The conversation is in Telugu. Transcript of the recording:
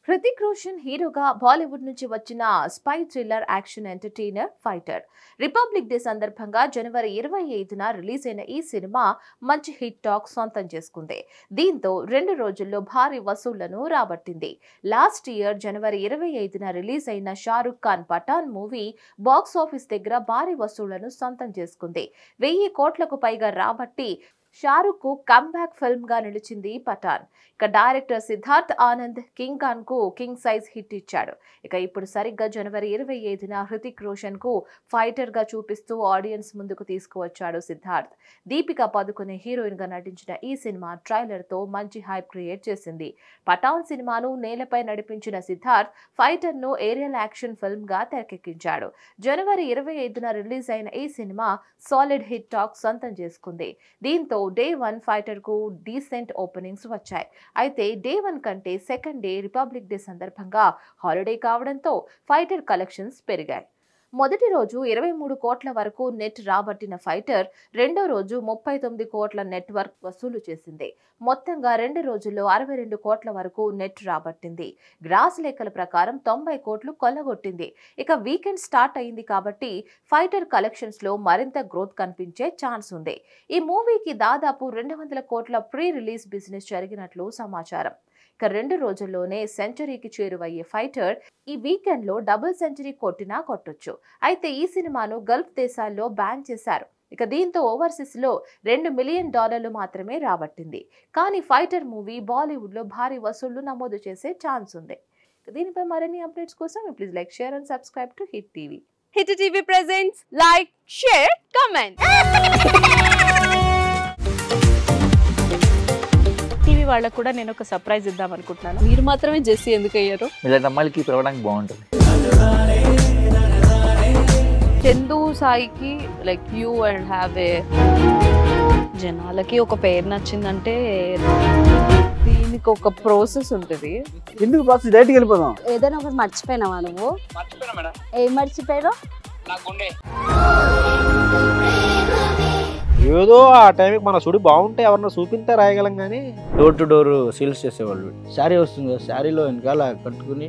హృతిక్ రోషన్ హీరోగా బాలీవుడ్ నుంచి వచ్చిన spy thriller action entertainer fighter. Republic day సందర్భంగా జనవరి 25న రిలీజ్ అయిన ఈ సినిమా మంచి హిట్ టాక్ సొంతం చేసుకుంది. దీంతో 2 రోజుల్లో భారీ వసూళ్లను రాబట్టింది. లాస్ట్ ఇయర్ జనవరి 25న రిలీజ్ అయిన Shahrukh Khan Pathaan movie box office దగ్గర భారీ వసూళ్లను సొంతం చేసుకుంది. 1000 కోట్లకు పైగా రాబట్టి షారుఖ్ కు కమ్బ్యాక్ ఫిల్మ్ గా నిలిచింది పఠాన్. ఇక డైరెక్టర్ సిద్ధార్థ్ ఆనంద్ కింగ్ ఖాన్ కు కింగ్ సైజ్ హిట్ ఇచ్చాడు. ఇక ఇప్పుడు సరిగ్గా జనవరి 25న హృతిక్ రోషన్ కు ఫైటర్ గా చూపిస్తూ ఆడియన్స్ ముందుకు తీసుకువచ్చాడు సిద్ధార్థ్. దీపికా పదుకొనే హీరోయిన్ గా నటించిన ఈ సినిమా ట్రైలర్ తో మంచి హైప్ క్రియేట్ చేసింది. పఠాన్ సినిమాను నేలపై నడిపించిన సిద్ధార్థ్ ఫైటర్ ను ఏరియల్ యాక్షన్ ఫిల్మ్ గా తెరకెక్కించాడు. జనవరి 25న రిలీజ్ అయిన ఈ సినిమా సాలిడ్ హిట్ టాక్ సొంతం చేసుకుంది. దీంతో డే 1 ఫైటర్ కు డీసెంట్ ఓపెనింగ్స్ వచ్చాయి. అయితే డే 1 కంటే సెకండ్ డే రిపబ్లిక్ డే సందర్భంగా హాలిడే కావడంతో ఫైటర్ కలెక్షన్స్ పెరిగాయి. మొదటి రోజు 23 కోట్ల వరకు నెట్ రాబట్టిన ఫైటర్ రెండో రోజు 39 కోట్ల నెట్వర్క్ వసూలు చేసింది. మొత్తంగా 2 రోజుల్లో 62 కోట్ల వరకు నెట్ రాబట్టింది. గ్రాస్ లెక్కల ప్రకారం 90 కోట్లు కొల్లగొట్టింది. ఇక వీకెండ్ స్టార్ట్ అయింది కాబట్టి ఫైటర్ కలెక్షన్స్ లో మరింత గ్రోత్ కనిపించే ఛాన్స్ ఉంది. ఈ మూవీకి దాదాపు 200 కోట్ల ప్రీ రిలీజ్ బిజినెస్ జరిగినట్లు సమాచారం. ఇక 2 రోజుల్లోనే సెంచరీకి చేరువయ్యే ఫైటర్ ఈ వీకెండ్ లో డబుల్ సెంచరీ కొట్టినా కొట్టొచ్చు. అయితే ఈ సినిమాను గల్ఫ్ దేశాల్లో బ్యాన్ చేశారు. ఇక దీంతో ఓవర్సీస్ లో $2 మిలియన్ మాత్రమే రాబట్టింది. కానీ ఫైటర్ మూవీ బాలీవుడ్ లో భారీ వసూళ్లు నమోదు చేసే ఛాన్స్ ఉంది. దీనిపై మరిన్ని అప్డేట్స్ కోసం please like, share and subscribe to hit TV. Hit TV presents like, share, comment. TV వాళ్ళకు కూడా నేను ఒక సర్ప్రైజ్ ఇద్దాం అనుకుంటున్నాను. మీరు మాత్రమే జెస్సీ ఎందుకు అయ్యారు? ఇలాంటి అమ్మాయిలకి పిలవడానికి బాగుంటుంది. చందు సాయికి like you and have a జనాలకి ఒక పేరు నచ్చిందంటే దీనికి ఒక ప్రాసెస్ ఉంటుంది. ఎందుకు బాక్స్ డైరెక్ట్‌గా వెళ్ళిపోదాం. ఏదైనా ఒకటి మర్చిపోయినావా నువ్వు? మర్చిపోయినా మేడం. ఏం మర్చిపోయావు? నా గుండె. ఏదో ఆ టైంకి మన సుడి బాగుంటే ఎవరన్నా చూపింటే రాయగలం కానీ డోర్ టు డోర్ సేల్స్ చేసేవాళ్ళు. శారీ వస్తుంది, శారీలో వెనకాల కట్టుకుని